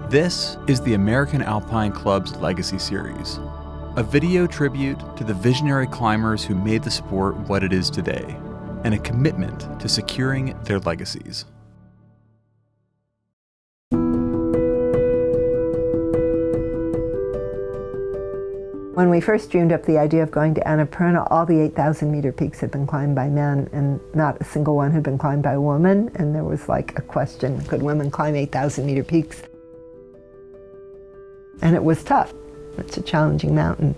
This is the American Alpine Club's Legacy Series, a video tribute to the visionary climbers who made the sport what it is today, and a commitment to securing their legacies. When we first dreamed up the idea of going to Annapurna, all the 8,000 meter peaks had been climbed by men and not a single one had been climbed by a woman. And there was like a question, could women climb 8,000 meter peaks? And it was tough. It's a challenging mountain.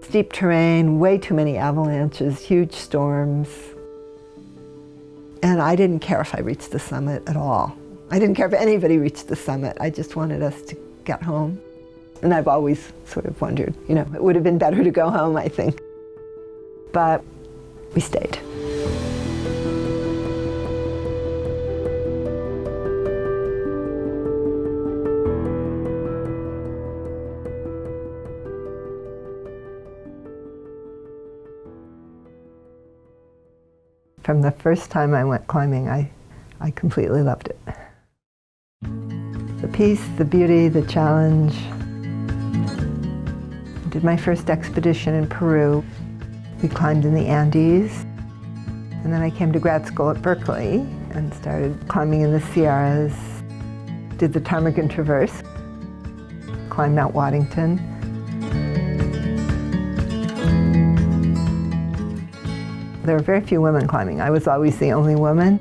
Steep terrain, way too many avalanches, huge storms. And I didn't care if I reached the summit at all. I didn't care if anybody reached the summit. I just wanted us to get home. And I've always sort of wondered, it would have been better to go home, I think. But we stayed. From the first time I went climbing, I completely loved it. The peace, the beauty, the challenge. I did my first expedition in Peru. We climbed in the Andes. And then I came to grad school at Berkeley and started climbing in the Sierras. Did the ptarmigan traverse, climbed Mount Waddington. There were very few women climbing. I was always the only woman.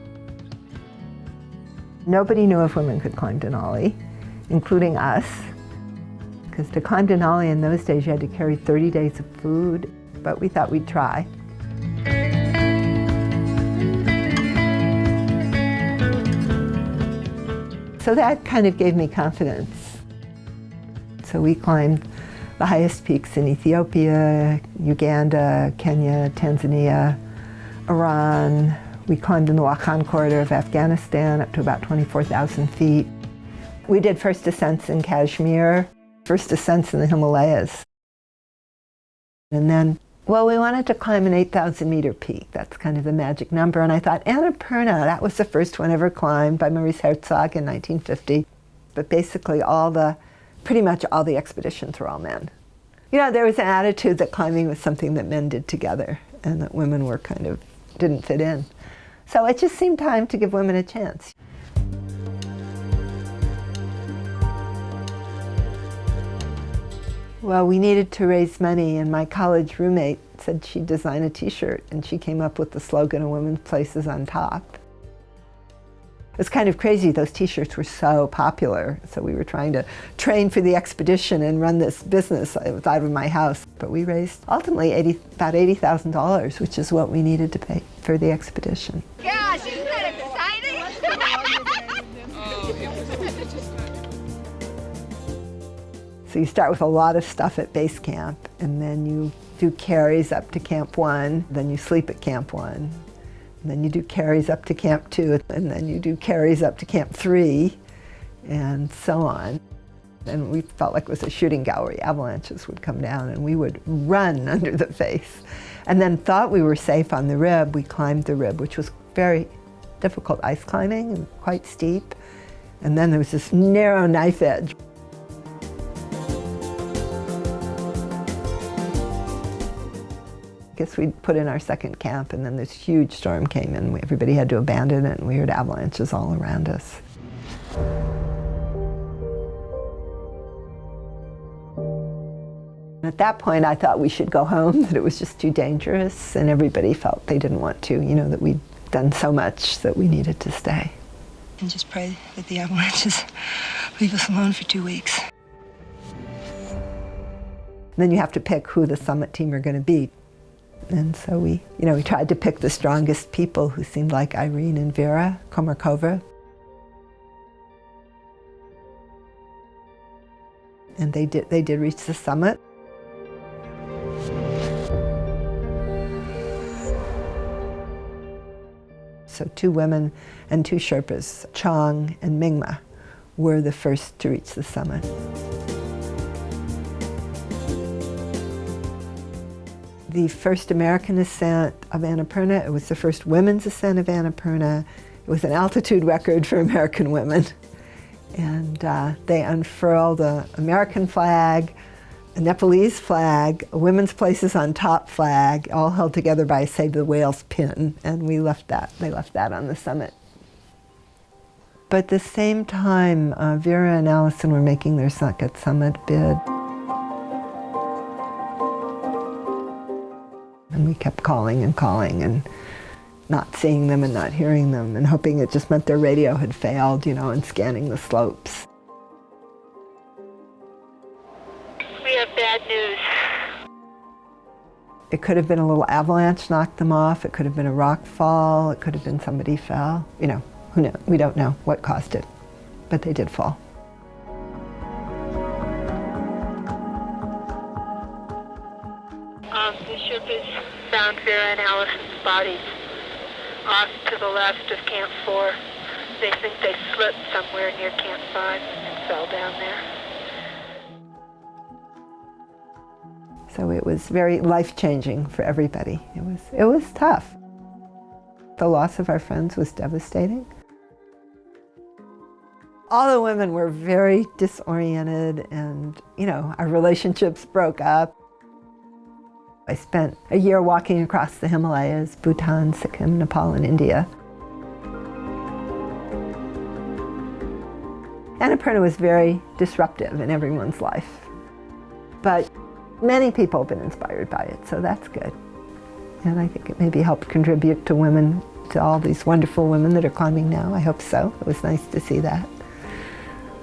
Nobody knew if women could climb Denali, including us. Because to climb Denali in those days, you had to carry 30 days of food, but we thought we'd try. So that kind of gave me confidence. So we climbed the highest peaks in Ethiopia, Uganda, Kenya, Tanzania, Iran. We climbed in the Wakhan corridor of Afghanistan up to about 24,000 feet. We did first ascents in Kashmir, first ascents in the Himalayas. And then, we wanted to climb an 8,000 meter peak. That's kind of the magic number. And I thought, Annapurna, that was the first one ever climbed by Maurice Herzog in 1950. But basically pretty much all the expeditions were all men. There was an attitude that climbing was something that men did together and that women were didn't fit in. So it just seemed time to give women a chance. Well, we needed to raise money, and my college roommate said she'd design a t-shirt, and she came up with the slogan, "A woman's place is on top." It was kind of crazy, those t-shirts were so popular, so we were trying to train for the expedition and run this business. It was out of my house, but we raised ultimately about $80,000, which is what we needed to pay for the expedition. Gosh, isn't that exciting? So you start with a lot of stuff at base camp, and then you do carries up to Camp 1, then you sleep at Camp 1, and then you do carries up to Camp 2, and then you do carries up to Camp 3, and so on. And we felt like it was a shooting gallery. Avalanches would come down, and we would run under the face. And then thought we were safe on the rib. We climbed the rib, which was very difficult ice climbing and quite steep. And then there was this narrow knife edge. I guess we'd put in our second camp, and then this huge storm came in. Everybody had to abandon it, and we heard avalanches all around us. At that point, I thought we should go home, that it was just too dangerous, and everybody felt they didn't want to, that we'd done so much that we needed to stay. And just pray that the avalanches leave us alone for 2 weeks. And then you have to pick who the summit team are going to be. And so we tried to pick the strongest people who seemed like Irene and Vera Komarkova. And they did reach the summit. So 2 women and 2 Sherpas, Chong and Mingma, were the first to reach the summit. The first American ascent of Annapurna, it was the first women's ascent of Annapurna. It was an altitude record for American women. And they unfurled an American flag, a Nepalese flag, a women's places on top flag, all held together by a Save the Whales pin, and they left that on the summit. But at the same time, Vera and Allison were making their second summit bid. And we kept calling and not seeing them and not hearing them and hoping it just meant their radio had failed, and scanning the slopes. We have bad news. It could have been a little avalanche knocked them off. It could have been a rock fall. It could have been somebody fell. Who knows? We don't know what caused it, but they did fall. The ship has found Vera and Allison's bodies off to the left of Camp 4. They think they slipped somewhere near Camp 5 and fell down there. So it was very life-changing for everybody. It was tough. The loss of our friends was devastating. All the women were very disoriented and, our relationships broke up. I spent a year walking across the Himalayas, Bhutan, Sikkim, Nepal, and India. Annapurna was very disruptive in everyone's life. But many people have been inspired by it, so that's good. And I think it maybe helped contribute to women, to all these wonderful women that are climbing now. I hope so. It was nice to see that.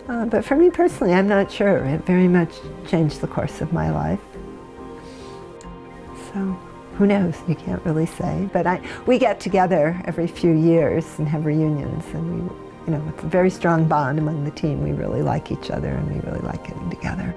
But for me personally, I'm not sure. It very much changed the course of my life. So who knows? You can't really say. But we get together every few years and have reunions, and it's a very strong bond among the team. We really like each other, and we really like getting together.